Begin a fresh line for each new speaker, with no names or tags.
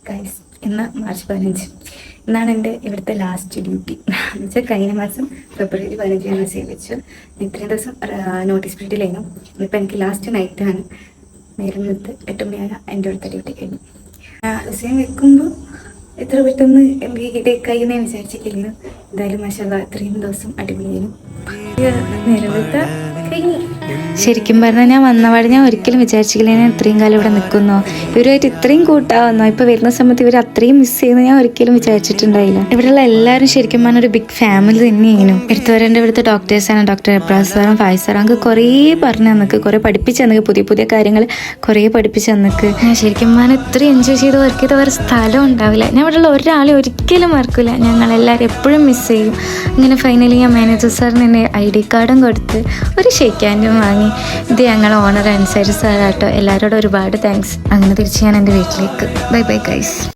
Guys, ഇന്ന് March 15 ഇന്നാണ് എൻ്റെ ഇവിടുത്തെ ലാസ്റ്റ് ഡ്യൂട്ടി. എന്ന് വെച്ചാൽ കഴിഞ്ഞ മാസം ഫെബ്രുവരി 15 മെസ്സേജ് വെച്ചു. ഇത്രയും ദിവസം നോട്ടീസ് പീരീഡിലായിരുന്നു. ഇന്നിപ്പോൾ എനിക്ക് ലാസ്റ്റ് നൈറ്റാണ്. നേരം വെളുത്ത് 8 മണിയാണ് എൻ്റെ ഇവിടുത്തെ ഡ്യൂട്ടി കഴിഞ്ഞു. വിഷയം വെക്കുമ്പോൾ എത്ര പെട്ടെന്ന് എൻ്റെ കയ്യിൽ നിന്ന് വിചാരിച്ചിട്ടില്ല. എന്തായാലും മാഷാഅല്ലാഹ് ഇത്രയും ദിവസം അടിപൊളിയായിരുന്നു. നേരം വെളുത്ത കഴിഞ്ഞു.
ശരിക്കും പറഞ്ഞാൽ ഞാൻ വന്നപാട് ഞാൻ ഒരിക്കലും വിചാരിച്ചില്ല ഞാൻ ഇത്രയും കാലം ഇവിടെ നിൽക്കുന്നോ, ഇവരുമായിട്ട് ഇത്രയും കൂട്ടാവുന്നോ. ഇപ്പോൾ വരുന്ന സമയത്ത് ഇവർ അത്രയും മിസ് ചെയ്യുന്നു ഞാൻ ഒരിക്കലും വിചാരിച്ചിട്ടുണ്ടായില്ല. ഇവിടെയുള്ള എല്ലാവരും ശരിക്കും പറഞ്ഞാൽ ഒരു ബിഗ് ഫാമിലി തന്നെയായിരുന്നു. എടുത്തവരെൻ്റെ ഇവിടുത്തെ ഡോക്ടേഴ്സാണ്, ഡോക്ടർ എബ്രാസ് സാറും ഫായ് സാറും. അങ്ങ് കുറേ പറഞ്ഞു തന്നക്ക്, കുറേ പഠിപ്പിച്ച് തന്നക്ക്, പുതിയ പുതിയ കാര്യങ്ങൾ കുറേ പഠിപ്പിച്ച് തന്നക്ക്. ഞാൻ ശരിക്കും പറഞ്ഞാൽ ഇത്രയും എൻജോയ് ചെയ്ത് വർക്ക് ചെയ്ത ഒരു സ്ഥലം ഉണ്ടാവില്ല. ഞാൻ ഇവിടെയുള്ള ഒരാളെ ഒരിക്കലും മറക്കില്ല. ഞങ്ങളെല്ലാവരും എപ്പോഴും മിസ് ചെയ്യും. അങ്ങനെ ഫൈനലി ഞാൻ മാനേജർ സാറിന് എൻ്റെ ID കാർഡും കൊടുത്ത് ഒരു ഷേക്ക് ഹാൻഡും വാങ്ങി. ഇത് ഞങ്ങൾ ഓണർ അൻസാരി സാറാട്ടോ. എല്ലാവരോടും ഒരുപാട് താങ്ക്സ്. അങ്ങനെ തിരിച്ച് ഞാൻ എൻ്റെ വീട്ടിലേക്ക്. Bye bye guys.